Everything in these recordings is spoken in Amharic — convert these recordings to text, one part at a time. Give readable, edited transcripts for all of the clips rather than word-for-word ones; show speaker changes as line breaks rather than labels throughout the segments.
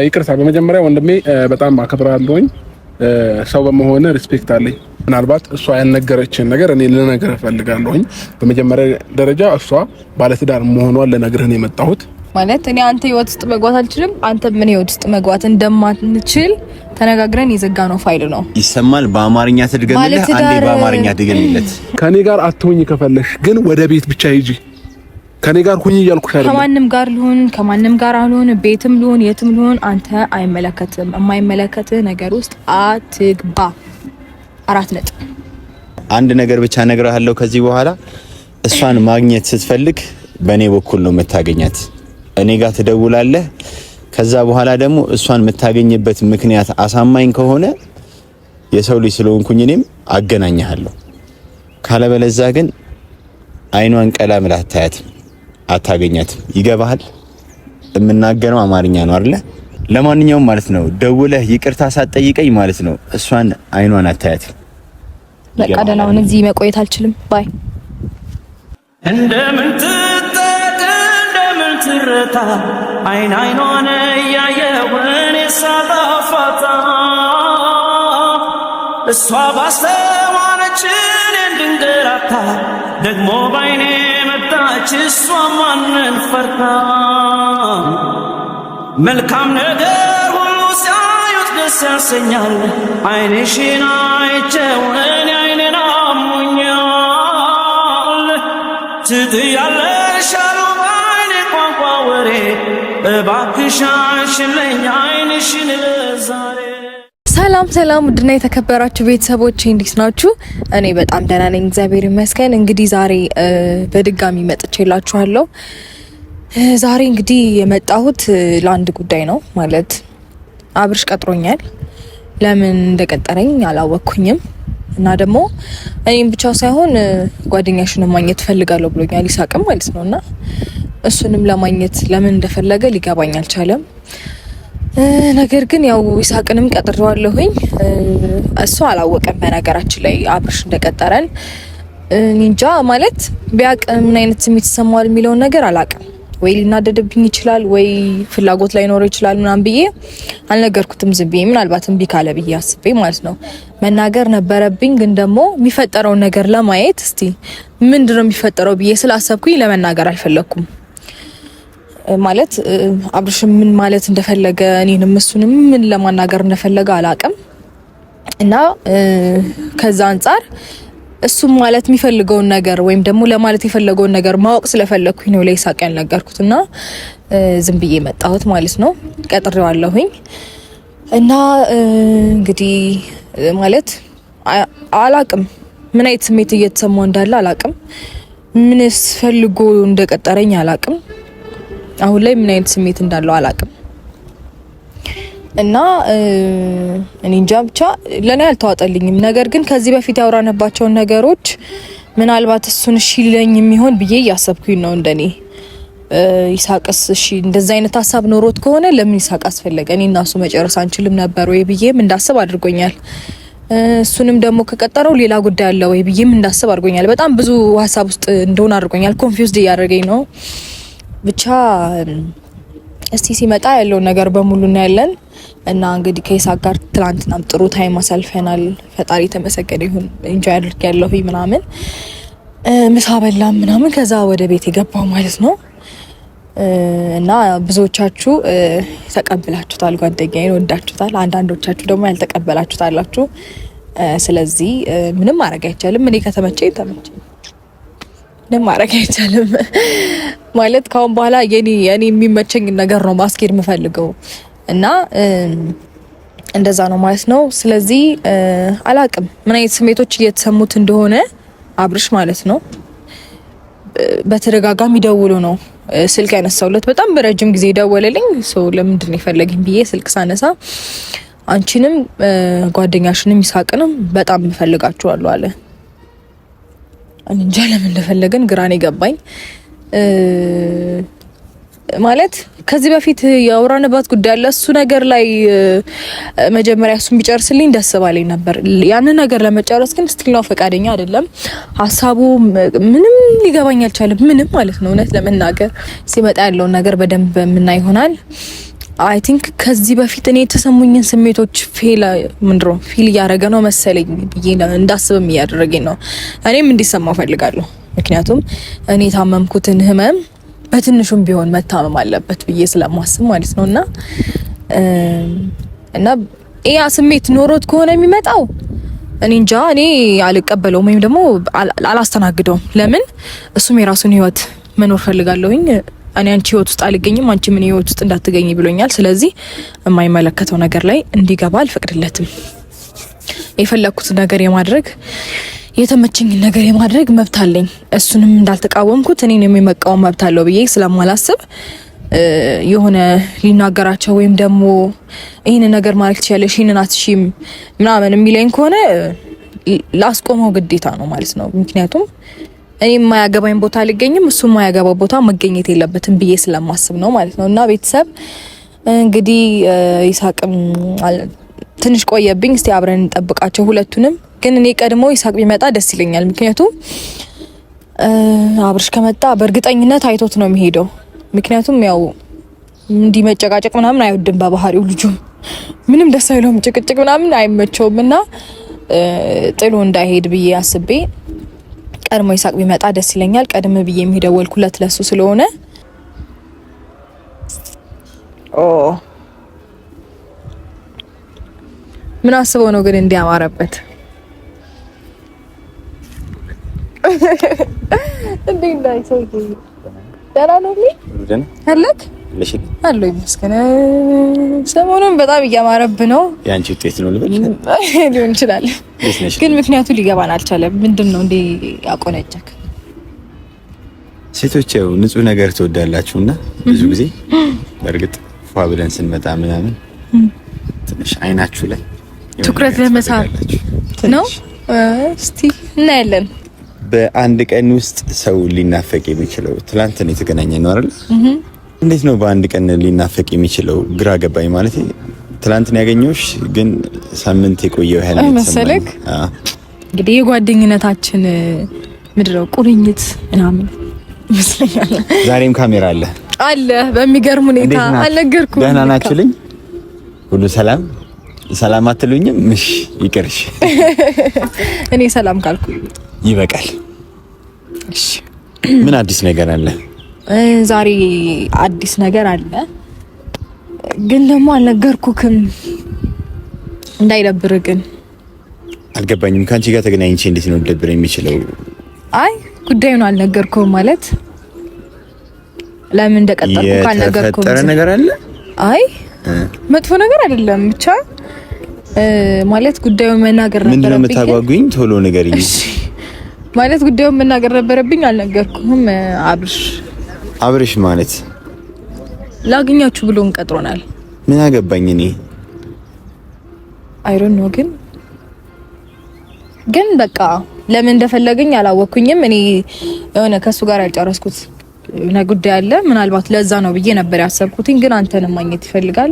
ይቅርታ በመጀመሪያ ወንድሜ በጣም አከብራለሁኝ። ሰው በመሆነ ሪስፔክት አለኝ። ምናልባት እሷ ያልነገረችን ነገር እኔ ልነግርህ እፈልጋለሁኝ። በመጀመሪያ ደረጃ እሷ ባለትዳር መሆኗን ልነግርህ ነው የመጣሁት።
ማለት እኔ አንተ ህይወት ውስጥ መግባት አልችልም፣ አንተ ምን ህይወት ውስጥ መግባት እንደማንችል ተነጋግረን የዘጋነው ፋይል ነው።
ይሰማል። በአማርኛ ትድገምልህ። አንዴ በአማርኛ ትድገምለት።
ከኔ ጋር አትሆኝ ከፈለሽ ግን ወደ ቤት ብቻ ሂጂ። ከኔ ጋር ሁኚ እያልኩሽ አይደለም።
ከማንም ጋር ልሁን ከማንም ጋር አልሆን፣ ቤትም ልሁን የትም ልሁን አንተ አይመለከትም። የማይመለከትህ ነገር ውስጥ አትግባ። 4 ነጥብ።
አንድ ነገር ብቻ እነግርሃለሁ። ከዚህ በኋላ እሷን ማግኘት ስትፈልግ በእኔ በኩል ነው የምታገኛት። እኔ ጋር ትደውላለህ። ከዛ በኋላ ደግሞ እሷን የምታገኝበት ምክንያት አሳማኝ ከሆነ የሰው ልጅ ስለሆንኩኝ እኔም አገናኝሃለሁ። ካለበለዛ ግን አይኗን ቀላ ብለህ አታያትም፣ አታገኛትም። ይገባሃል? የምናገረው አማርኛ ነው አይደለ? ለማንኛውም ማለት ነው ደውለህ ይቅርታ ሳትጠይቀኝ ማለት ነው እሷን አይኗን አታያትም።
በቃ ደህና ሁን። እዚህ መቆየት አልችልም። ባይ።
እንደምን ትረታ አይን አይኗን እያየሁ እኔ ሳላፋታ እሷ ባስተዋለችን እንድንገራታ ደግሞ ባይኔ መጣች እሷ ማንን ፈርታ መልካም ነገር ሁሉ ሲያዩት ደስ ያሰኛል አይንሽን አይቼው እኔ አይኔን አሞኛል ትጥያለሽ አሉ ባይኔ ቋንቋ ወሬ እባክሽ አንሽልኝ አይንሽን ዛሬ።
ሰላም ውድና የተከበራችሁ ቤተሰቦቼ እንዴት ናችሁ? እኔ በጣም ደህና ነኝ፣ እግዚአብሔር ይመስገን። እንግዲህ ዛሬ በድጋሚ መጥቼላችኋለሁ። ዛሬ እንግዲህ የመጣሁት ለአንድ ጉዳይ ነው። ማለት አብርሽ ቀጥሮኛል። ለምን እንደቀጠረኝ አላወቅኩኝም። እና ደግሞ እኔም ብቻ ሳይሆን ጓደኛሽንም ማግኘት ፈልጋለሁ ብሎኛል፣ ይሳቅም ማለት ነውና እሱንም ለማግኘት ለምን እንደፈለገ ሊገባኝ አልቻለም። ነገር ግን ያው ይሳቅንም ቀጥሬዋለሁኝ። እሱ አላወቀም በነገራችን ላይ አብርሽ እንደቀጠረን። እንጃ ማለት ቢያቅ ምን አይነት ስሜት ይሰማዋል የሚለውን ነገር አላቅም። ወይ ሊናደድብኝ ይችላል፣ ወይ ፍላጎት ላይ ኖር ይችላል ምናምን ብዬ አልነገርኩትም። ዝም ብዬ ምናልባት እምቢ ካለ ብዬ አስቤ ማለት ነው መናገር ነበረብኝ። ግን ደግሞ የሚፈጠረውን ነገር ለማየት እስቲ ምንድነው የሚፈጠረው ብዬ ስላሰብኩኝ ለመናገር አልፈለኩም። ማለት አብርሽ ምን ማለት እንደፈለገ እኔንም እሱንም ምን ለማናገር እንደፈለገ አላቅም። እና ከዛ አንፃር እሱም ማለት የሚፈልገውን ነገር ወይም ደግሞ ለማለት የፈለገውን ነገር ማወቅ ስለፈለኩኝ ነው ለይሳቅ ያልነገርኩትና ዝም ብዬ መጣሁት ማለት ነው። ቀጥሬዋለሁኝ። እና እንግዲህ ማለት አላቅም ምን አይነት ስሜት እየተሰማው እንዳለ አላቅም። ምንስ ፈልጎ እንደቀጠረኝ አላቅም። አሁን ላይ ምን አይነት ስሜት እንዳለው አላቅም። እና እኔ እንጃ ብቻ ለኔ አልተዋጠልኝም። ነገር ግን ከዚህ በፊት ያወራነባቸው ነገሮች ምናልባት እሱን እሺ ሊለኝ የሚሆን ብዬ እያሰብኩኝ ነው። እንደኔ ይሳቅስ እሺ እንደዛ አይነት ሀሳብ ኖሮት ከሆነ ለምን ይሳቅ አስፈለገ? እኔ እና እሱ መጨረስ አንችልም ነበር ወይ ብዬም እንዳስብ አድርጎኛል። እሱንም ደግሞ ከቀጠረው ሌላ ጉዳይ አለ ወይ ብዬም እንዳስብ አድርጎኛል። በጣም ብዙ ሀሳብ ውስጥ እንደሆነ አድርጎኛል። ኮንፊውዝድ እያደረገኝ ነው። ብቻ እስቲ ሲመጣ ያለው ነገር በሙሉ እናያለን። እና እንግዲህ ከይሳቅ ጋር ትላንትናም ጥሩ ታይም አሳልፈናል። ፈጣሪ ተመሰገነ ይሁን። ኢንጆይ አድርጌያለሁ ምናምን ምሳ በላም ምናምን ከዛ ወደ ቤት የገባው ማለት ነው። እና ብዙዎቻችሁ ተቀበላችሁታል፣ ጓደኛዬን ወዳችሁታል። አንዳንዶቻችሁ ደግሞ ያልተቀበላችሁት አላችሁ። ስለዚህ ምንም ማድረግ አይቻልም። እኔ ከተመቸኝ ተመቸኝ፣ ምንም ማድረግ አይቻልም። ማለት ካሁን በኋላ የኔ የሚመቸኝ ነገር ነው ማስኬድ የምፈልገው እና እንደዛ ነው ማለት ነው። ስለዚህ አላቅም ምን አይነት ስሜቶች እየተሰሙት እንደሆነ አብርሽ ማለት ነው። በተደጋጋሚ ደውሎ ነው ስልክ ያነሳውለት። በጣም በረጅም ጊዜ ደወለልኝ። ለምንድን ነው የፈለገኝ ብዬ ስልክ ሳነሳ አንቺንም ጓደኛሽንም ይሳቅንም በጣም እፈልጋችኋለሁ አለ። እንጃ ለምን እንደፈለገን ግራኔ ገባኝ። ማለት ከዚህ በፊት ያወራንባት ጉዳይ አለ። እሱ ነገር ላይ መጀመሪያ እሱን ቢጨርስልኝ ደስ ባለኝ ነበር። ያንን ነገር ለመጨረስ ግን ስቲል ነው ፈቃደኛ አይደለም። ሀሳቡ ምንም ሊገባኝ አልቻለም። ምንም ማለት ነው። እውነት ለመናገር ሲመጣ ያለውን ነገር በደንብ የምናይ ይሆናል። አይ ቲንክ ከዚህ በፊት እኔ የተሰሙኝን ስሜቶች ፊል እያደረገ ነው መሰለኝ ብዬ እንዳስብም እያደረገኝ ነው። እኔም እንዲሰማው ፈልጋለሁ። ምክንያቱም እኔ ታመምኩትን ህመም በትንሹም ቢሆን መታመም አለበት ብዬ ስለማስብ ማለት ነውና እና ያ ስሜት ኖሮት ከሆነ የሚመጣው እኔ እንጃ እኔ አልቀበለውም ወይም ደግሞ አላስተናግደውም። ለምን እሱም የራሱን ህይወት መኖር ፈልጋለሁኝ። እኔ አንቺ ህይወት ውስጥ አልገኝም፣ አንቺ ምን ህይወት ውስጥ እንዳትገኝ ብሎኛል። ስለዚህ የማይመለከተው ነገር ላይ እንዲገባ አልፈቅድለትም። የፈለኩት ነገር የማድረግ የተመቸኝ ነገር የማድረግ መብት አለኝ። እሱንም እንዳልተቃወምኩት እኔን የሚመቃወም መብት አለው ብዬ ስለማላስብ የሆነ ሊናገራቸው ወይም ደግሞ ይሄን ነገር ማለት ትችያለሽ ይሄን አትሽም ምናምን የሚለኝ ከሆነ ላስቆመው ግዴታ ነው ማለት ነው። ምክንያቱም እኔ የማያገባኝ ቦታ አልገኝም፣ እሱ የማያገባው ቦታ መገኘት የለበትም ብዬ ስለማስብ ነው ማለት ነው። እና ቤተሰብ እንግዲህ ይሳቅም ትንሽ ቆየብኝ። እስቲ አብረን እንጠብቃቸው ሁለቱንም። ግን እኔ ቀድሞ ይሳቅ ቢመጣ ደስ ይለኛል። ምክንያቱም አብርሽ ከመጣ በእርግጠኝነት አይቶት ነው የሚሄደው። ምክንያቱም ያው እንዲህ መጨቃጨቅ ምናምን አይወድም በባህሪው ልጁ። ምንም ደስ አይለውም፣ ጭቅጭቅ ምናምን አይመቸውም። እና ጥሎ እንዳይሄድ ብዬ አስቤ ቀድሞ ይሳቅ ቢመጣ ደስ ይለኛል። ቀድም ብዬ የሚደወልኩለት ለሱ ስለሆነ ምን አስበው ነው ግን እንዲያማረበት እንዴ እንዳይሰው ደህና ነው ልኝ አለክ አሎ ይመስገን። ሰሞኑን በጣም እያማረብ ነው። ያንቺ ውጤት ነው ልበል ሊሆን ይችላል፣ ግን ምክንያቱ ሊገባን አልቻለም። ምንድነው እንዴ ያቆነጨክ?
ሴቶች ያው ንጹህ ነገር ትወዳላችሁና ብዙ ጊዜ በእርግጥ ፏ ብለን ስንመጣ ምናምን ትንሽ አይናችሁ ላይ
ትኩረት ለመሳብ ነው። እስቲ እናያለን።
በአንድ ቀን ውስጥ ሰው ሊናፈቅ የሚችለው ትላንት ነው የተገናኘን ነው አይደል? እንዴት ነው በአንድ ቀን ሊናፈቅ የሚችለው? ግራ ገባኝ። ማለት ትላንት ነው ያገኘሁሽ፣ ግን ሳምንት የቆየው ያህል
መሰለክ። እንግዲህ የጓደኝነታችን ምድረው ቁርኝት ምናምን ይመስለኛል።
ዛሬም ካሜራ አለ በሚገርም ሁኔታ። አልነገርኩም። ደህና ናችሁልኝ? ሁሉ ሰላም ሰላም አትሉኝም? ምሽ ይቅርሽ።
እኔ ሰላም ካልኩ
ይበቃል። እሺ ምን አዲስ ነገር አለ?
ዛሬ አዲስ ነገር አለ፣ ግን ደግሞ አልነገርኩክም እንዳይደብር። ግን
አልገባኝም። ካንቺ ጋር ተገናኝቼ እንዴት ነው ሊደብር የሚችለው?
አይ ጉዳዩን አልነገርኩም ማለት ለምን እንደቀጠልኩ ካልነገርኩም
የተፈጠረ ነገር አለ?
አይ መጥፎ ነገር አይደለም፣ ብቻ ማለት ጉዳዩን መናገር ነበረብኝ።
ምንድነው የምታጓጉኝ? ቶሎ ንገሪኝ።
ማለት ጉዳዩን መናገር ነበረብኝ፣ አልነገርኩም። አብርሽ
ማለት
ላግኛችሁ ብሎን ቀጥሮናል።
ምን አገባኝ እኔ
አይ ዶንት ኖ። ግን በቃ ለምን እንደፈለገኝ አላወኩኝም። እኔ የሆነ ከሱ ጋር ያልጨረስኩት ጉዳይ አለ። ምናልባት ለዛ ነው ብዬ ነበር ያሰብኩትኝ። ግን አንተንም ማግኘት ይፈልጋል።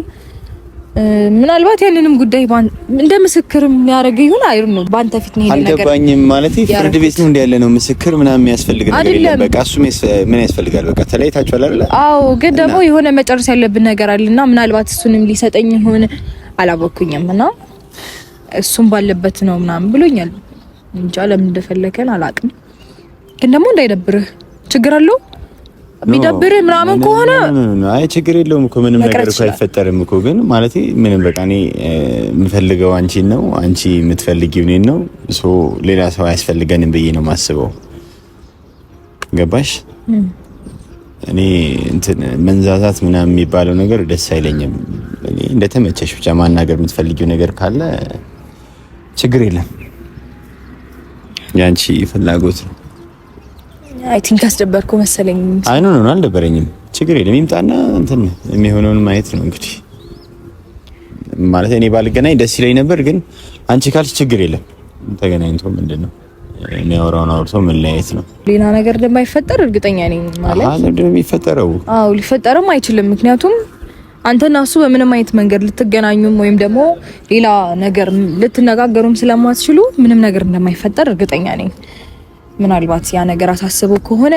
ምናልባት ያንንም ጉዳይ እንደ ምስክርም ያደርግ ይሁን አይሩ ነው። ባንተ ፊት ነው ይሄ ነገር
አልገባኝም። ማለት ፍርድ ቤት ነው እንደ ያለ ነው ምስክር ምናምን የሚያስፈልግ ነገር የለም። በቃ እሱ ምን ያስፈልጋል? በቃ ተለያይታችኋል አይደል?
አዎ። ግን ደግሞ የሆነ መጨረስ ያለብን ነገር አለና ምናልባት እሱንም ሊሰጠኝ ይሁን አላወኩኝም። እና እሱም ባለበት ነው ምናምን ብሎኛል። እንጃ ለምን እንደፈለከን አላቅም። ግን ደግሞ እንዳይደብርህ ችግር አለው። ቢደብርህ ምናምን ከሆነ
አይ ችግር የለውም እኮ ምንም ነገር እኮ አይፈጠርም እኮ። ግን ማለት ምንም በቃ እኔ የምፈልገው አንቺን ነው፣ አንቺ የምትፈልጊው እኔን ነው። ሌላ ሰው አያስፈልገንም ብዬ ነው የማስበው። ገባሽ? እኔ እንትን መንዛዛት ምናምን የሚባለው ነገር ደስ አይለኝም። እኔ እንደተመቸሽ ብቻ ማናገር የምትፈልጊው ነገር ካለ ችግር የለም፣ ያንቺ ፍላጎት ነው።
አይ ቲንክ አስደበርኩ መሰለኝ።
አይ ኖ አልደበረኝም። ችግር የለም፣ ይምጣና እንትን የሚሆነውን ማየት ነው እንግዲህ። ማለት እኔ ባልገናኝ ደስ ይለኝ ነበር፣ ግን አንቺ ካልሽ ችግር የለም። ተገናኝቶ ምንድነው የሚያወራውን አውርቶ መለያየት ነው። ሌላ
ነገር እንደማይፈጠር እርግጠኛ ነኝ። ማለት
ምንድነው የሚፈጠረው?
አዎ ሊፈጠርም አይችልም። ምክንያቱም አንተና እሱ በምንም አይነት መንገድ ልትገናኙም ወይም ደግሞ ሌላ ነገር ልትነጋገሩም ስለማትችሉ ምንም ነገር እንደማይፈጠር እርግጠኛ ነኝ። ምናልባት ያ ነገር አሳስቦ ከሆነ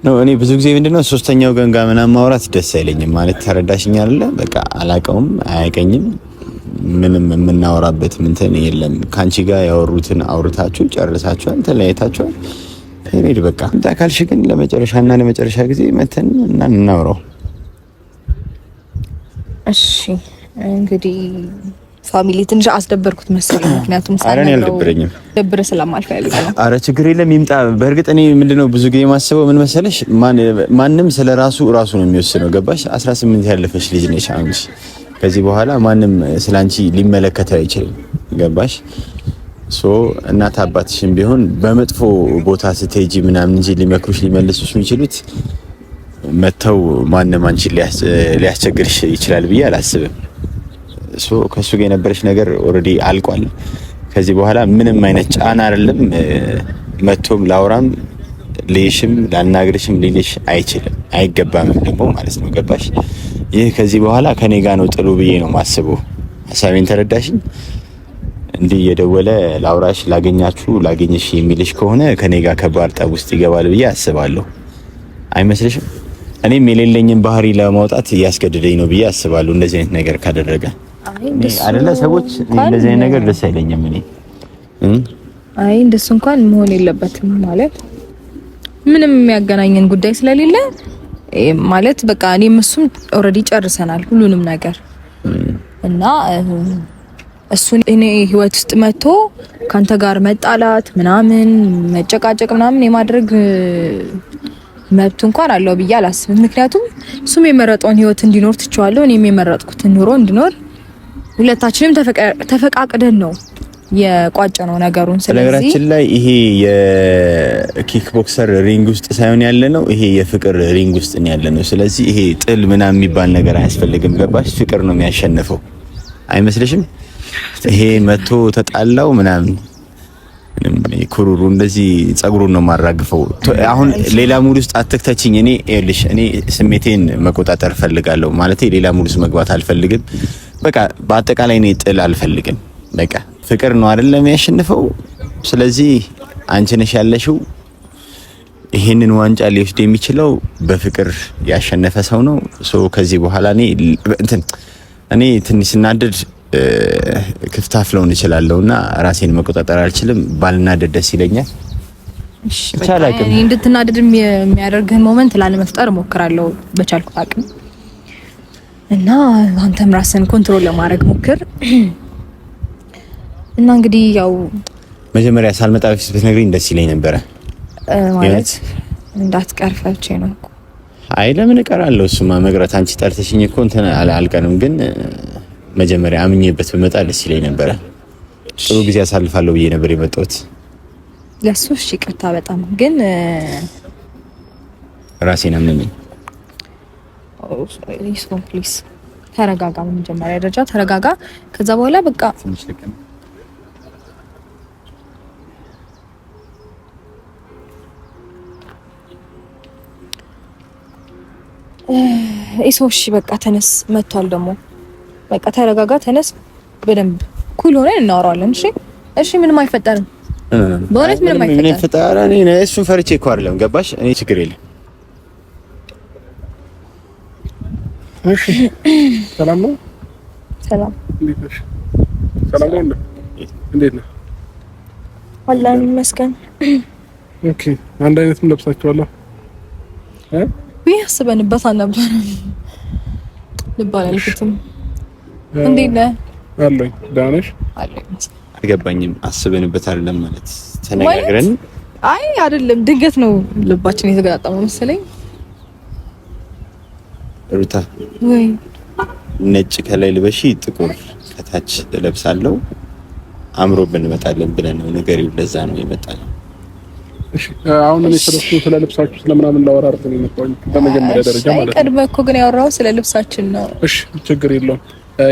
ነው። እኔ ብዙ ጊዜ ምንድነው ሶስተኛው ገንጋ ምናምን ማውራት ደስ አይለኝም ማለት ተረዳሽኝ አይደለ? በቃ አላቀውም፣ አያቀኝም፣ ምንም የምናወራበት እንትን የለም። ካንቺ ጋር ያወሩትን አውርታችሁ ጨርሳችኋል፣ ተለያይታችኋል። ሄድ በቃ ካልሽ ግን ለመጨረሻ ጊዜ መተን እና እናውራው።
እሺ እንግዲህ ፋሚሊ ትንሽ አስደበርኩት መሰለኝ፣ ምክንያቱም
ሳይሆን ያልደብረኝም
ደብረ ስለማልፈልግ ነው።
አረ ችግር የለም ይምጣ። በእርግጥ እኔ ምንድነው ብዙ ጊዜ የማስበው ምን መሰለሽ፣ ማንም ስለራሱ ነው የሚወስነው። ገባሽ? 18 ያለፈሽ ልጅ ነሽ አንቺ። ከዚህ በኋላ ማንም ስላንቺ ሊመለከት አይችልም። ገባሽ? እናት አባትሽም ቢሆን በመጥፎ ቦታ ስትሄጂ ምናምን እንጂ ሊመክሩሽ ሊመልሱሽ የሚችሉት መተው ማንም አንቺን ሊያስቸግርሽ ይችላል ብዬ አላስብም። ከሱ ጋር የነበረሽ ነገር ኦልሬዲ አልቋል። ከዚህ በኋላ ምንም አይነት ጫና አይደለም መቶም ላውራም ልይሽም ላናግርሽም ሊልሽ አይችልም፣ አይገባም ደግሞ ማለት ነው። ገባሽ? ይህ ከዚህ በኋላ ከኔ ጋር ነው ጥሉ ብዬ ነው ማስበው። ሐሳቤን ተረዳሽኝ? እንዲህ የደወለ ላውራሽ ላገኝሽ የሚልሽ ከሆነ ከኔ ጋር ከባድ ጠብ ውስጥ ይገባል ብዬ አስባለሁ። አይመስልሽም? እኔም የሌለኝን ባህሪ ለማውጣት እያስገደደኝ ነው ብዬ አስባለሁ። እንደዚህ አይነት ነገር ካደረገ አይደለ ሰዎች እንደዚህ አይነት ነገር ደስ አይለኝም።
አይ እንደሱ እንኳን መሆን የለበትም ማለት ምንም የሚያገናኘን ጉዳይ ስለሌለ ማለት በቃ እኔም እሱም ኦልሬዲ ጨርሰናል ሁሉንም ነገር እና እሱን እኔ ህይወት ውስጥ መጥቶ ካንተ ጋር መጣላት ምናምን መጨቃጨቅ ምናምን የማድረግ መብት እንኳን አለው ብዬ አላስብም። ምክንያቱም እሱም የመረጠውን ህይወት እንዲኖር ትችዋለሁ፣ እኔም የመረጥኩትን ኑሮ እንዲኖር ሁለታችንም ተፈቃቅደን ነው የቋጨነው ነገሩን። ስለዚህ
ነገራችን ላይ ይሄ የኪክ ቦክሰር ሪንግ ውስጥ ሳይሆን ያለነው ይሄ የፍቅር ሪንግ ውስጥ ነው ያለነው። ስለዚህ ይሄ ጥል ምናምን የሚባል ነገር አያስፈልግም። ገባሽ? ፍቅር ነው የሚያሸንፈው አይመስልሽም? ይሄ መቶ ተጣላው ምናምን ኩሩሩ እንደዚህ ጸጉሩን ነው ማራግፈው። አሁን ሌላ ሙድ ውስጥ አትክተችኝ። እኔ ስሜቴን መቆጣጠር ፈልጋለሁ ማለት ሌላ ሙድ ውስጥ መግባት አልፈልግም። በቃ በአጠቃላይ እኔ ጥል አልፈልግም። በቃ ፍቅር ነው አይደለም የሚያሸንፈው። ስለዚህ አንቺ ነሽ ያለሽው። ይሄንን ዋንጫ ሊወስድ የሚችለው በፍቅር ያሸነፈ ሰው ነው። ከዚህ በኋላ እኔ ትንሽ ስናደድ ክፍታፍ ለውን እችላለሁና ራሴን መቆጣጠር አልችልም። ባልናደድ ደስ ይለኛል።
እሺ በቃ እኔ እንድትናደድ የሚያደርግህ ሞመንት ላለመፍጠር እሞክራለሁ በቻልኩት አቅም እና አንተም ራስን ኮንትሮል ለማድረግ ሞክር። እና እንግዲህ ያው
መጀመሪያ ሳልመጣ በፊት ብትነግሪኝ ደስ ይለኝ ነበረ
ማለት እንዳትቀርፈች ነው።
አይ ለምን እቀራለሁ? እሱማ መቅረት አንቺ ጠርተሽኝ እኮ እንትን አልቀርም፣ ግን መጀመሪያ አምኜበት በመጣ ደስ ይለኝ ነበረ። ጥሩ ጊዜ አሳልፋለሁ ብዬ ነበር የመጣሁት።
ለሱ እሺ ይቅርታ በጣም ግን
ራሴን አመመኝ።
ፕሊዝ ተረጋጋ። በመጀመሪያ ደረጃ ተረጋጋ። ከዛ በኋላ በቃ እሺ በቃ ተነስ። መጥቷል ደግሞ በቃ ተረጋጋ፣ ተነስ። በደንብ ኩል ሆነን እናወራዋለን። እሺ ምንም አይፈጠርም። በእውነት ምንም አይፈጠርም።
ምን ይፈጠራል? እኔ እሱን ፈርቼ እኮ አይደለም። ገባሽ? እኔ ችግር የለም።
እሺ ሰላም ነው?
ሰላም።
እንዴት ነሽ? ሰላም ነው? እንዴት ነህ?
አላህ ይመስገን።
ኦኬ አንድ አይነት ምን ለብሳችኋል?
ያስበንበት አልነበረም። ልባል አልኩትም። እንዴት ነህ?
አለኝ። ደህና ነሽ?
አለኝ።
አልገባኝም። አስበንበት አይደለም ማለት ተነጋግረን?
አይ አይደለም፣ ድንገት ነው ልባችን የተገጣጠመው መሰለኝ።
ሩታ
ወይ
ነጭ ከላይ ልበሺ ጥቁር ከታች ለብሳለሁ አምሮብን እንመጣለን ብለን ነው ነገርው። ለዛ ነው የመጣው።
እሺ አሁን እኔ ስለ ልብሳችሁ ስለምናምን ላወራርት ነው የመጣሁኝ በመጀመሪያ ደረጃ ማለት ነው።
ቀድመህ እኮ ግን ያወራው ስለ ልብሳችን ነው።
እሺ ችግር የለውም።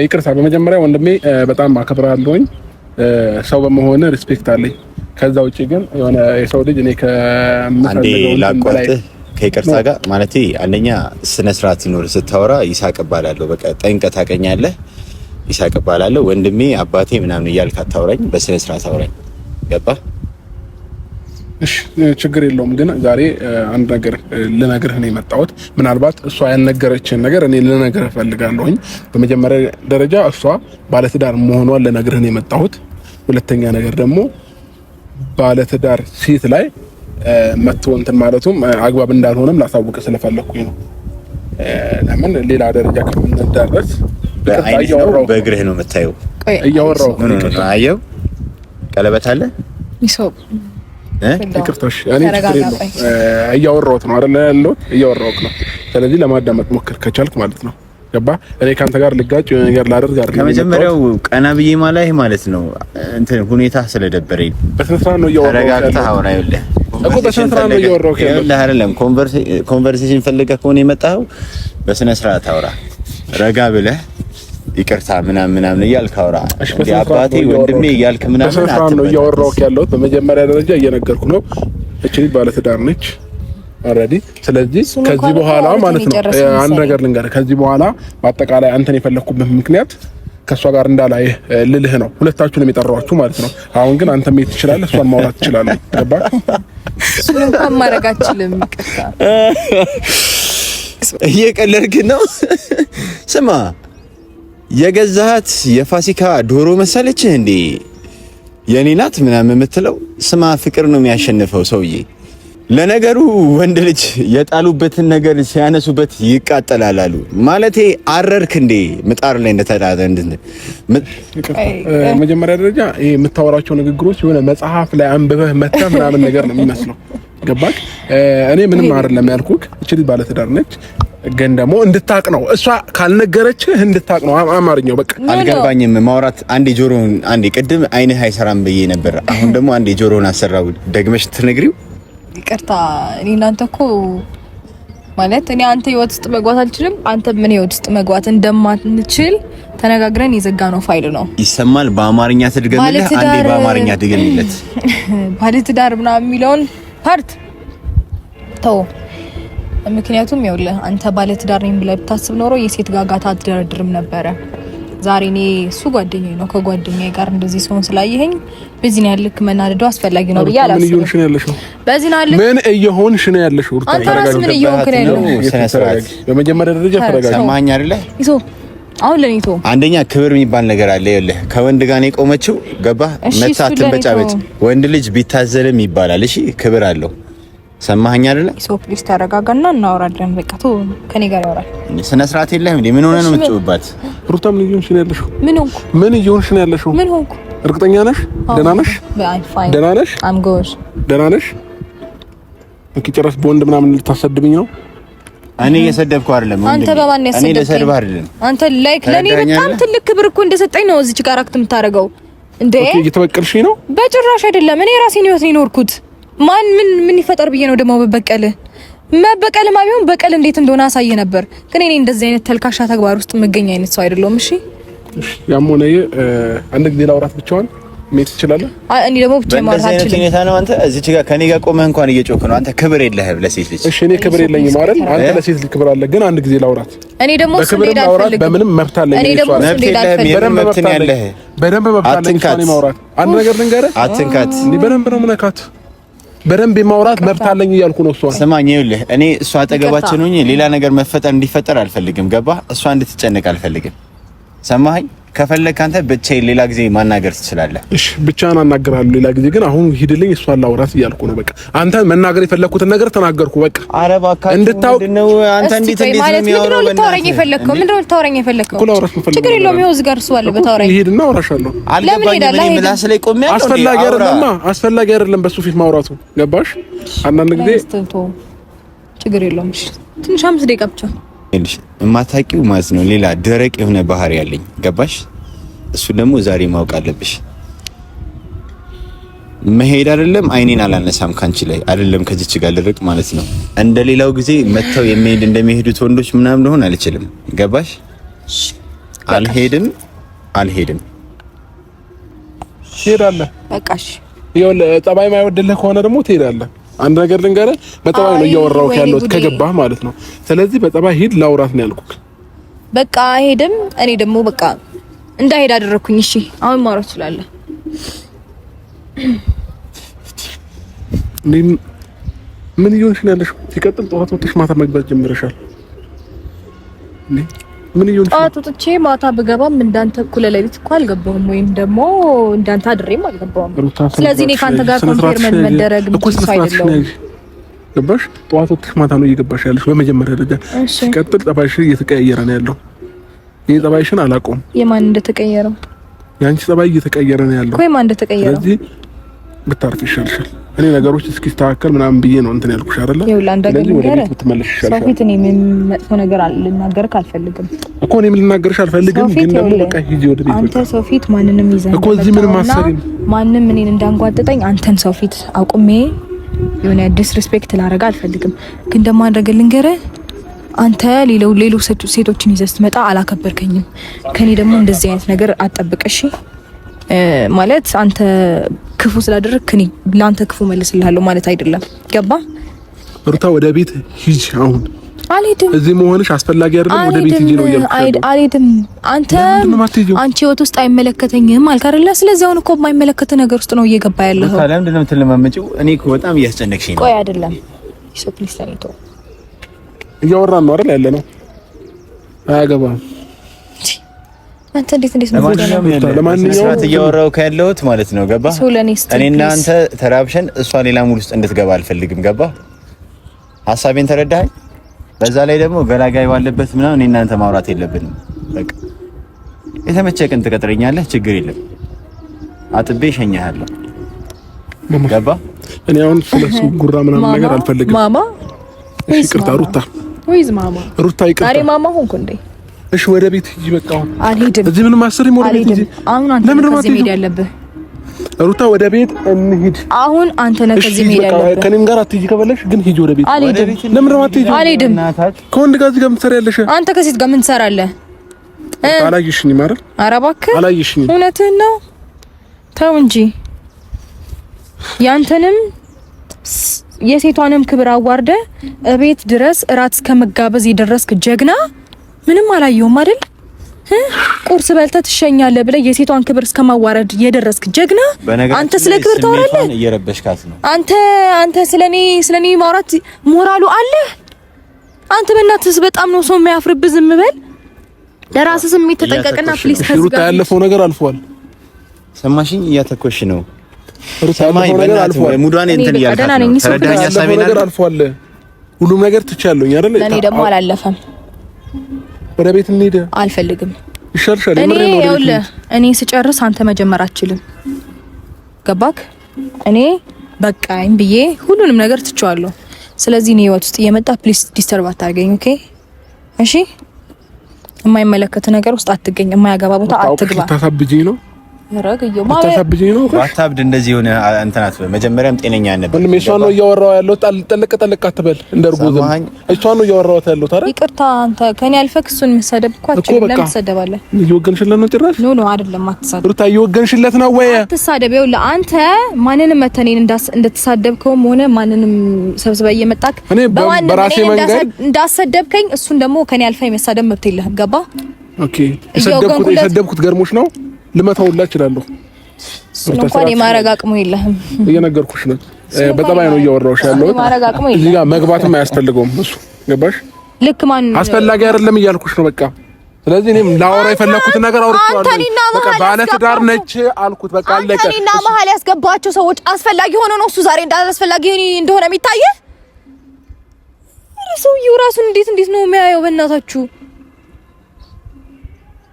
ይቅርታ በመጀመሪያ ወንድሜ በጣም አከብራለሁኝ። ሰው በመሆነ ሪስፔክት አለኝ። ከዛ ውጪ ግን የሆነ የሰው ልጅ እኔ
ከምፈልገው ላቋርጥ ከይቅርታ ጋር ማለት አንደኛ ስነ ስርዓት ሲኖር ስታወራ ይሳቅ እባላለሁ። በቃ ጠንቀህ ታውቀኛለህ። ይሳቅ እባላለሁ። ወንድሜ አባቴ ምናምን እያልክ አታውራኝ። በስነ ስርዓት አውራኝ። ገባህ?
እሺ ችግር የለውም ግን ዛሬ አንድ ነገር ልነግርህ ነው የመጣሁት። ምናልባት እሷ ያልነገረችን ነገር እኔ ልነግርህ ፈልጋለሁኝ። በመጀመሪያ ደረጃ እሷ ባለትዳር መሆኗን ልነግርህ ነው የመጣሁት። ሁለተኛ ነገር ደግሞ ባለትዳር ሴት ላይ መጥቶ እንትን ማለቱም አግባብ እንዳልሆነም ላሳውቅ ስለፈለኩኝ ነው። ለምን ሌላ ደረጃ ከምንደርስ
በእግርህ ነው የምታየው።
እያወራሁ
ነው አየው። ቀለበት አለ
ይሶብ
ይቅርታሽ እኔ እያወራሁት ነው አይደል ያለሁት እያወራሁት ነው። ስለዚህ ለማዳመጥ ሞክር ከቻልክ ማለት ነው። ገባ እኔ ካንተ ጋር ልጋጭ ነገር ላደርግ አይደል
ከመጀመሪያው ቀና ብዬ ማለት ነው እንትን ሁኔታ ስለደበረኝ
በስንት ነው እያወራሁት
ተረጋግተህ አውራ ይኸውልህ
እኮ በስንት ነው እያወራሁት
ይኸውልህ አይደለም ኮንቨርሴሽን ፈልገህ ከሆነ የመጣኸው በስነ ስርዓት አውራ ረጋ ብለህ ይቅርታ ምናምን እያልክ አውራ እንዴ አባቴ ወንድሜ እያልክ ምናምን
ነው እያወራሁት ያለሁት። በመጀመሪያ ደረጃ እየነገርኩ ነው እቺ ልጅ ባለትዳር ነች ኦልሬዲ። ስለዚህ ከዚህ በኋላ ማለት ነው አንድ ነገር ልንገርህ። ከዚህ በኋላ በአጠቃላይ አንተን የፈለኩበት ምክንያት ከሷ ጋር እንዳላይ ልልህ ነው። ሁለታችሁንም የጠራኋችሁ ማለት ነው። አሁን ግን አንተ መሄድ ትችላለህ፣ እሷን ማውራት ትችላለህ። ገባ
እሱን እንኳን ማድረግ አልችልም። ይቅርታ
እየቀለድክ ነው። ስማ የገዛሃት የፋሲካ ዶሮ መሰለችህ እንዴ? የኔ ናት ምናምን የምትለው ስማ፣ ፍቅር ነው የሚያሸንፈው ሰውዬ። ለነገሩ ወንድ ልጅ የጣሉበትን ነገር ሲያነሱበት ይቃጠላል አሉ። ማለቴ አረርክ እንዴ ምጣር ላይ እንደተዳደ
መጀመሪያ ደረጃ ይሄ የምታወራቸው ንግግሮች የሆነ መጽሐፍ ላይ አንብበህ መታ ምናምን ነገር ነው የሚመስለው። ገባክ? እኔ ምንም አይደለም ያልኩክ። እቺ ልጅ ባለትዳር ነች፣ ግን ደግሞ እንድታቅ ነው። እሷ ካልነገረችህ እንድታቅ ነው። አማርኛው በቃ
አልገባኝም። ማውራት አንዴ ጆሮን አንዴ ቅድም አይንህ አይሰራም ብዬ ነበር። አሁን ደግሞ አንዴ ጆሮን አሰራው። ደግመሽ ትነግሪው።
ይቅርታ እኔ እናንተ እኮ ማለት እኔ አንተ ህይወት ውስጥ መግባት አልችልም፣ አንተ ምን ህይወት ውስጥ መግባት እንደማንችል ተነጋግረን የዘጋነው ፋይል ነው።
ይሰማል። በአማርኛ ትድገምልህ። አንዴ በአማርኛ ትድገምለት።
ባለትዳር ምናምን የሚለውን ፓርት ተው። ምክንያቱም ይኸውልህ አንተ ባለትዳር ነኝ ብለህ ብታስብ ኖሮ የሴት ጋጋታ አትደረድርም ነበረ። ዛሬ እኔ እሱ ጓደኛዬ ነው፣ ከጓደኛዬ ጋር እንደዚህ ሰውን ስላየኸኝ በዚህ ነው ያልክ መናደዱ አስፈላጊ ነው ብዬ አላስብም። ምን እየሆንሽ ነው ያለሽው? ምን እየሆንሽ ነው ያለሽው? አንተ ራስህ ምን እየሆንክ ነው ያለሽው?
በመጀመሪያ ደረጃ ተረጋጋ።
ሰማኸኝ አይደለ?
ይዞ አሁን ለኔቶ አንደኛ
ክብር የሚባል ነገር አለ። ይኸውልህ ከወንድ ጋር ነው የቆመችው። ገባህ? መታ አትበጫበጭ። ወንድ ልጅ ቢታዘልም ይባላል። እሺ ክብር አለው። ሰማኸኝ አይደለ?
ሶ ፕሊስ ተረጋጋና እናወራለን። በቃ ተው፣ ከኔ ጋር ያወራል።
ስነ ስርዓት የለህም እንዴ? ምን ሆነ ነው የምትጮህባት?
ሩታ ምን እየሆንሽ ነው ያለሽው?
ምን ሆንኩ?
ምን እየሆንሽ ነው ያለሽው?
ምን ሆንኩ?
እርግጠኛ ነሽ? ደህና ነሽ? ደህና ነሽ?
አም ጎሽ
ደህና ነሽ? እኪ ጨረስ በወንድ ምናምን ልታሰድብኝ ነው?
እኔ እየሰደብኩ አይደለም።
አንተ በማን ነው ያሰደብከኝ?
እኔ ለሰድብ አይደለም።
አንተ ላይክ ለኔ በጣም ትልቅ ክብር እኮ እንደሰጠኝ ነው እዚች ጋር አክት የምታረገው እንዴ?
ኦኬ እየተበቀልሽኝ ነው?
በጭራሽ አይደለም። እኔ ራሴን ህይወት ነው የኖርኩት። ማን ምን ይፈጠር ብዬ ነው ደግሞ መበቀልማ ቢሆን በቀል እንዴት እንደሆነ አሳየ ነበር። ግን እኔ እንደዚህ አይነት ተልካሻ ተግባር ውስጥ መገኛ አይነት ሰው አይደለሁም። እሺ
ያም ሆነ አንድ ጊዜ ላውራት ብቻዋን ሜት ትችላለህ?
እኔ ደግሞ ብቻ ማውራት አልችልም።
ሁኔታ ነው። አንተ እዚች ጋር ከኔ ጋር ቆመህ እንኳን እየጮክ ነው። አንተ ክብር የለህም ለሴት ልጅ።
እሺ እኔ ክብር የለኝም አይደል? አንተ ለሴት ልጅ ክብር አለ። ግን አንድ ጊዜ ላውራት።
እኔ ደግሞ እሱ ሄዳ አልፈልግም።
በምንም መብት አለኝ።
እኔ ደግሞ እሱ ሄዳ አልፈልግም።
በደንብ መብት ያለህ
በደንብ መብት አለኝ። ማውራት አንድ ነገር ልንገርህ፣
አትንካት።
በደንብ ነው ምነካት። በደንብ የማውራት መብት አለኝ እያልኩ ነው። እሷ
ስማኝ፣ ይኸውልህ እኔ እሷ አጠገባችን ሆኜ ሌላ ነገር መፈጠር እንዲፈጠር አልፈልግም። ገባህ? እሷ እንድትጨነቅ አልፈልግም። ሰማኸኝ? ከፈለክ አንተ ብቻዬን ሌላ ጊዜ ማናገር ትችላለህ።
እሺ ብቻህን አናገርሃለሁ ሌላ ጊዜ። ግን አሁን ሂድልኝ፣ እሷን ላውራት እያልኩ ነው። በቃ አንተ መናገር የፈለኩትን ነገር ተናገርኩ። በቃ
ኧረ እባክህ
እንድታውቅ
ነው። አንተ እንዴት ነው የሚያወራው?
ልታወራኝ የፈለከው ምንድነው? ልታወራኝ የፈለከው ችግር የለውም። ይኸው እዚህ ጋር እሱ አለ። በታወራኝ
ሂድና አውራሻለሁ።
አልገባኝም። እኔ ምላስ ላይ ቆሜ
አስፈላጊ አይደለም በሱ ፊት ማውራቱ። ገባሽ? አንዳንድ ጊዜ
ችግር የለውም። እሺ ትንሽ 5 ደቂቃ ብቻ
እልሽ የማታውቂው ማለት ነው። ሌላ ደረቅ የሆነ ባህሪ ያለኝ ገባሽ? እሱ ደግሞ ዛሬ ማወቅ አለብሽ። መሄድ አይደለም አይኔን አላነሳም ካንቺ ላይ አይደለም ከዚች ጋር ልርቅ ማለት ነው። እንደሌላው ጊዜ መተው የሚሄድ እንደሚሄዱት ወንዶች ምናምን ልሆን አልችልም። ገባሽ? አልሄድም።
ትሄዳለህ።
በቃሽ።
ይኸውልህ ጠባይ ማይወድልህ ከሆነ ደግሞ ትሄዳለህ። አንድ ነገር ልንገርህ፣ በጠባይ ነው እያወራሁህ ያለሁት ከገባህ ማለት ነው። ስለዚህ በጠባይ ሂድ፣ ላውራት ነው ያልኩህ።
በቃ ሄድም። እኔ ደግሞ በቃ እንዳይሄድ አደረኩኝ። እሺ አሁን ማውራት ትችላለህ።
ምን ይሆንሽ ነው ያለሽ? ሲቀጥል ጠዋት ወጥተሽ ማታ መግባት ጀምረሻል። ምን ይሆንሽ?
ጠዋት ወጥቼ ማታ ብገባም እንዳንተ እኩለ ሌሊት እኮ አልገባሁም፣ ወይም ደግሞ እንዳንተ አድሬም አልገባሁም። ስለዚህ እኔ ካንተ ጋር ኮንፊርም መደረግ ምንድነው አይደለም። ገባሽ? ጠዋት ወጥተሽ ማታ ነው እየገባሽ ያለሽ በመጀመሪያ ደረጃ። ሲቀጥል ጠባይሽ እየተቀያየረ ነው ያለው። ይሄ ጠባይሽን አላውቀውም። የማን እንደተቀየረ? ያንቺ ጠባይ እየተቀየረ ነው ያለው። ቆይ ማን እንደተቀየረ? ስለዚህ ብታርፍ ይሻልሻል። እኔ ነገሮች እስኪስተካከል ምናምን ብዬ ነው እንትን ያልኩሽ አይደለ? ስለዚህ ወደ ቤት ብትመለሽ ይሻልሻል። ሶፊት እኔ ምን መጥፎ ነገር ልናገርክ አልፈልግም እኮ። እኔም ልናገርሽ አልፈልግም፣ ግን ደግሞ በቃ ሂጂ ወደ ቤት። አንተ ሶፊት ማንንም ይዘህ እኮ እዚህ ምንም አሰሪም ማንንም እኔን እንዳንጓጥጠኝ አንተን ሶፊት አቁሜ የሆነ ዲስሪስፔክት ላደርግ አልፈልግም። ግን ደግሞ አንደገ ልንገርህ፣ አንተ ሌሎች ሴቶችን ይዘህ ስትመጣ አላከበርከኝም። ከኔ ደግሞ እንደዚህ አይነት ነገር አትጠብቅሽ። ማለት አንተ ክፉ ስላደረግክ እኔ ለአንተ ክፉ መልስልሃለሁ ማለት አይደለም። ገባ? ሩታ ወደ ቤት ሂጂ። አሁን አልሄድም። እዚህ መሆንሽ አስፈላጊ አይደለም። ወደ ቤት ሂጂ ነው ያልኩት። አልሄድም። አንቺ ህይወት ውስጥ አይመለከተኝም አልክ አይደለ? ስለዚህ አሁን እኮ የማይመለከተ ነገር ውስጥ ነው እየገባ ያለው። ታዲያ ለምንድን ነው የምትለማመጪው? እኔ እኮ በጣም እያስጨነቅሽኝ ነው። ቆይ አይደለም ፕሊስ ተኝቶ እያወራን ነው አይደል? ያለ ነው አያገባም። አንተ እንዴት ነው ለማንኛውም እያወራው ካለሁት ማለት ነው። ገባ? እኔና አንተ ተራብሸን እሷ ሌላ ሙሉ ውስጥ እንድትገባ አልፈልግም። ገባ? ሐሳቤን ተረዳኸኝ? በዛ ላይ ደግሞ ገላጋይ ባለበት ምናምን እኔና አንተ ማውራት የለብንም። በቃ የተመቸ ቀን ትቀጥረኛለህ፣ ችግር የለም። አጥቤ እሸኝሃለሁ። ገባ? እኔ አሁን ስለሱ ጉራ ምናምን ነገር አልፈልግም። ማማ ይቅርታ ሩታ፣ ወይስ ማማ ሩታ ይቅርታ። አሬ ማማ ሆንኩ እንዴ? እሺ ወደ ቤት ሂጂ። በቃ አልሄድም። እዚህ ምንም አስር ይሞር ቤት ሂጂ። አሁን አንተ ከዚህ መሄድ ያለብህ ሩታ፣ ወደ ቤት እንሂድ። አሁን አንተ ነህ ከዚህ መሄድ ያለብህ። ከኔም ጋር አትሂጂ ከበለሽ፣ ግን ሂጂ ወደ ቤት። አልሄድም። ለምን ነው አትሂጂ? አልሄድም። ከወንድ ጋር እዚህ ጋር ምን ትሰሪያለሽ? አንተ ከሴት ጋር ምን ትሰራለህ? አላየሽኝም አይደል? ኧረ እባክህ አላየሽኝም። እውነትህን ነው። ተው እንጂ ያንተንም የሴቷንም ክብር አዋርደ እቤት ድረስ እራት እስከመጋበዝ የደረስክ ጀግና ምንም አላየሁም አይደል? ቁርስ በልተህ ትሸኛለህ ብለህ የሴቷን ክብር እስከማዋረድ የደረስክ ጀግና አንተ ስለ ክብር ታወራለህ? እየረበሽካት ነው። አንተ ስለኔ ማውራት ሞራሉ አለ? አንተ በእናትህ በጣም ነው ሰው የሚያፍርብህ። ዝም በል። ለራስህ ስሜት ተጠንቀቅና ፕሊስ። ሩታ ያለፈው ነገር አልፏል። ሰማሽኝ? እያተኮሽ ነው ሩታ። ያለፈው ነገር አልፏል። ሙዷን እንትን እያልካት ነው። ተረዳኸኝ? ሐሳቤን አልፏል። ሁሉም ነገር ትቻለኝ አይደል? ለኔ ደግሞ አላለፈም። ወደ ቤት እንሂድ። አልፈልግም። ይሻልሻል። እኔ ስጨርስ አንተ መጀመር አትችልም። ገባክ? እኔ በቃኝ ብዬ ሁሉንም ነገር ትቼዋለሁ። ስለዚህ እኔ ህይወት ውስጥ እየመጣ ፕሊስ ዲስተርብ አታርገኝ። ኦኬ? እሺ? የማይመለከት ነገር ውስጥ አትገኝ። የማያገባ ቦታ አትግባ። ታሳብጂኝ ነው? ረግዩ ማለት ታሳብጂኝ ነው? አታብድ። እንደዚህ ሆነ አንተናት መጀመሪያም ጤነኛ ነበር። ምንም እሷ ነው እያወራው ያለው። ጠልቅ አትበል። እንደርጎዝም እሷ ነው እያወራው ያለው። ታዲያ ይቅርታ። አንተ ከኔ አልፈክ እሱን መሰደብ እኮ አትችልም። ለምን ትሰደባለህ? እየወገንሽለት ነው ጭራሽ። ኖ አይደለም፣ አትሳደብ ሩታ። እየወገንሽለት ነው ወይ? አትሳደብ። ይኸውልህ አንተ ማንንም መተኔን እንዳሰደብከውም ሆነ ማንንም ሰብስበህ እየመጣክ በራሴ መንገድ እንዳሰደብከኝ እሱን ደግሞ ከኔ አልፈህ መሳደብ መብት የለህም። ገባ? ኦኬ። የሰደብኩት ገርሞሽ ነው። ልመታውላ እችላለሁ። እንኳን የማረግ አቅሙ የለህም። እየነገርኩሽ ነው። በጠባይ ነው እያወራሁሽ ያለው። እዚህ ጋር መግባትም አያስፈልገውም እሱ። ገባሽ? ልክ ማን አስፈላጊ አይደለም እያልኩሽ ነው። በቃ ስለዚህ እኔም ላወራ የፈለኩት ነገር አውርቼዋለሁ። በቃ ባለ ትዳር ነች አልኩት። በቃ አለቀ። አንተና መሀል ያስገባቸው ሰዎች አስፈላጊ ሆኖ ነው እሱ ዛሬ እንዳላስፈላጊ እንደሆነ የሚታየው። ሰውዬው ራሱን እንዴት ነው የሚያየው? በእናታችሁ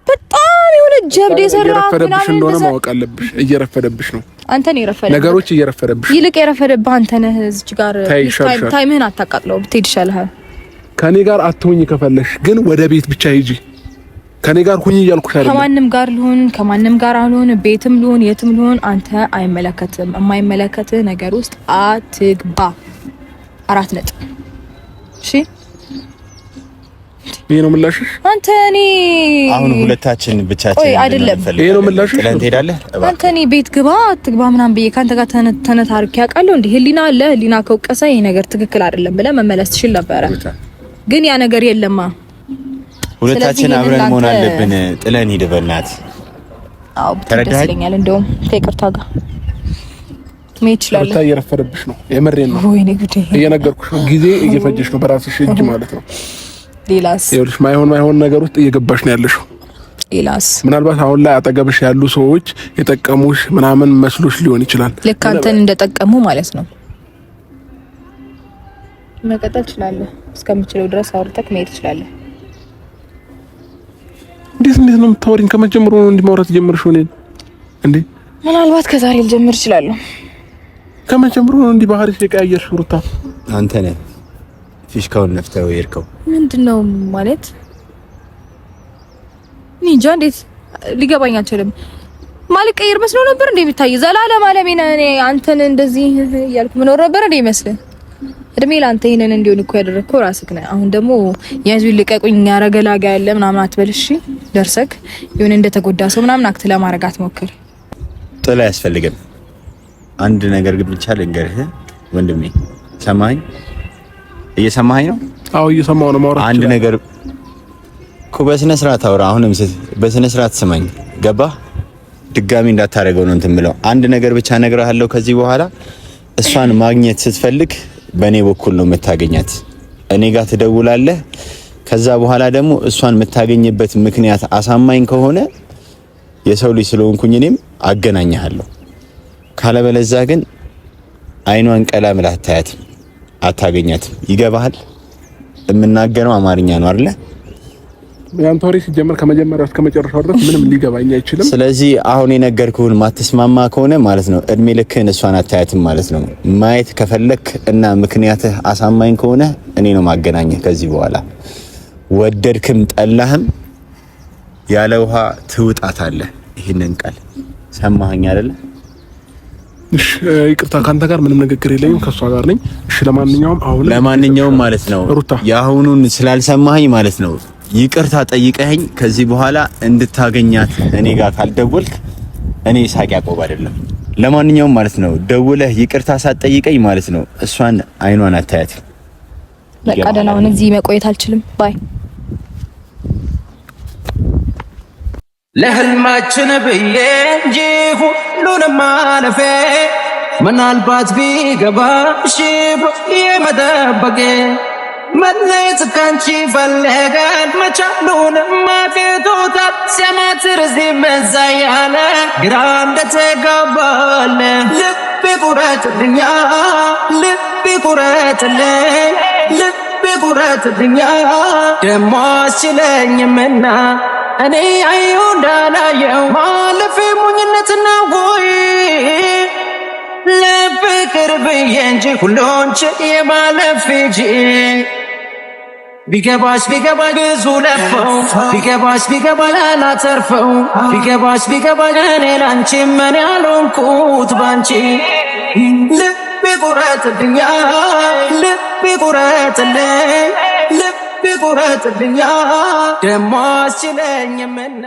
በጣም የሆነ ጀብድ የሰራ ምናምን እንደሆነ ማወቅ አለብሽ። እየረፈደብሽ ነው። አንተ ነህ የረፈደብህ። ነገሮች እየረፈደብሽ። ይልቅ የረፈደብህ አንተ ነህ። እዚህ ጋር ታይምህን አታቃጥለው። ብትሄድ ይሻልሃል። ከኔ ጋር አትሁኝ ከፈለሽ፣ ግን ወደ ቤት ብቻ ሂጂ። ከኔ ጋር ሁኝ እያልኩሽ አይደለም። ከማንም ጋር ልሁን ከማንም ጋር አልሆን፣ ቤትም ልሁን የትም ልሁን አንተ አይመለከትም። የማይመለከትህ ነገር ውስጥ አትግባ። 4 ነጥብ። እሺ ይሄ ነው ምላሽሽ? አንተ እኔ አሁን ሁለታችን ብቻችን አይደለም። ይሄ ነው ምላሽሽ? ለምን ትሄዳለህ? አንተ እኔ ቤት ግባ አትግባ ምናምን ብዬ ካንተ ጋር ተነታርክ ያውቃለሁ እንዴ? ህሊና አለ። ህሊና ከወቀሰ ይሄ ነገር ትክክል አይደለም ብለህ መመለስ ትችል ነበረ። ግን ያ ነገር የለማ። ሁለታችን አብረን መሆን አለብን። ጥለን ሂድ በእናትህ። አዎ ተረዳኸኝ? እንደውም ከይቅርታ ጋር ምን ይችላል?
ሩታ እየረፈረብሽ ነው። የምሬን ነው።
ወይኔ ጉዴ!
እየነገርኩሽ ነው። ጊዜ እየፈጀሽ ነው በራስሽ እጅ ማለት ነው።
ሌላስ?
ይኸውልሽ ማይሆን ነገር ውስጥ እየገባሽ ነው ያለሽው።
ሌላስ?
ምናልባት አሁን ላይ አጠገብሽ ያሉ ሰዎች የጠቀሙሽ ምናምን መስሎሽ ሊሆን ይችላል።
ልክ አንተን እንደጠቀሙ ማለት ነው። መቀጠል ትችላለህ። እስከምችለው ድረስ አውርተክ መሄድ ትችላለህ።
እንዴት ነው የምታወሪኝ? ከመጀመሩ ነው እንዲህ ማውራት ጀመርሽ ሆነን እንዴ?
ምናልባት ከዛሬ ልጀምር እችላለሁ።
ከመጀመሩ ነው እንዲህ ባህሪሽ የቀያየርሽ ሩታ?
አንተ ነህ ፊሽካውን ነፍተው የሄድከው።
ምንድነው ማለት? እንጃ እንዴት ሊገባኝ አልቻለም። ማለት ቀይር መስሎ ነበር እንዴ የሚታይ? ዘላለም አለሜና እኔ አንተን እንደዚህ እያልኩ ምን ነበር እንዴ ይመስል? እድሜ ላንተ ይሄንን እንዲሆን እኮ ያደረግከው ራስህ ነህ። አሁን ደግሞ ያዙ ልቀቁኝ ያረገላጋ ያለ ምናምን አትበልሽ። ደርሰክ ይሁን እንደተጎዳ ሰው ምናምን አክት ለማድረግ አትሞክር።
ጥላ ያስፈልግም። አንድ ነገር ግን ብቻ ልንገርህ ወንድሜ፣ ሰማኸኝ? እየሰማኸኝ ነው?
አዎ እየሰማሁ ነው። ማውራት
አንድ ነገር እኮ በስነ ስርዓት አውራ። አሁንም በስነ ስርዓት ስማኝ። ገባህ? ድጋሚ እንዳታረገው ነው እንትን ብለው። አንድ ነገር ብቻ እነግርሃለሁ ከዚህ በኋላ እሷን ማግኘት ስትፈልግ በእኔ በኩል ነው የምታገኛት። እኔ ጋር ትደውላለህ። ከዛ በኋላ ደግሞ እሷን የምታገኝበት ምክንያት አሳማኝ ከሆነ የሰው ልጅ ስለሆንኩኝ እኔም አገናኝሃለሁ። ካለበለዚያ ግን አይኗን ቀላ ብለህ አታያትም፣ አታገኛትም። ይገባሃል? የምናገረው አማርኛ ነው አይደለ?
ያንተ ወሬ ሲጀመር ከመጀመሪያው እስከ መጨረሻው ድረስ ምንም ሊገባኝ አይችልም።
ስለዚህ አሁን የነገርኩህን ማትስማማ ከሆነ ማለት ነው እድሜ ልክህን እሷን አታያትም ማለት ነው። ማየት ከፈለክ እና ምክንያትህ አሳማኝ ከሆነ እኔ ነው ማገናኘህ ከዚህ በኋላ። ወደድክም ጠላህም ያለ ውሃ ትውጣታለህ። ይሄንን ቃል ሰማኸኝ አይደለ?
እሺ ይቅርታ፣ ካንተ ጋር ምንም ንግግር የለኝም፣ ከሷ ጋር ነኝ። እሺ ለማንኛውም ማለት ነው የአሁኑን ስላልሰማኸኝ ማለት ነው ይቅርታ ጠይቀኸኝ ከዚህ በኋላ እንድታገኛት እኔ ጋር ካልደወልክ እኔ ሳቅ ያቆብ አይደለም። ለማንኛውም ማለት ነው ደውለህ ይቅርታ ሳትጠይቀኝ ማለት ነው እሷን አይኗን አታያት።
በቃ ደህና ሁን። እዚህ መቆየት አልችልም። ባይ።
ለህልማችን ብዬ እንጂ ሁሉንም አለፌ ምናልባት ቢገባሽ የመደበቄ መለየት ካንቺ ፈለጋል መቻሉንም ማፌቶታል ሲያማትር እዚህ መዛ ያለ ግራ እንደተጋባለ ልቤ ቁረጥልኛ ልቤ ቁረጥልኝ ልቤ ቁረጥልኛ ደሞ አስችለኝምና እኔ አዩ እንዳላየው ማለፌ ሞኝነትና ወይ ለፍቅር ብዬ እንጂ ሁሉን ችዬ ማለፍ እንጂ ቢገባሽ ብዙ ለፈው ቢገባሽ ላላተርፈው ቢገባሽ እኔ ላንቺ ምን ያልሆንኩት ባንቺ ልቤ ቁረጥልኛ ልቤ ቁረጥልኝ ልቤ ቁረጥልኛ ደሞ አስችለኝምና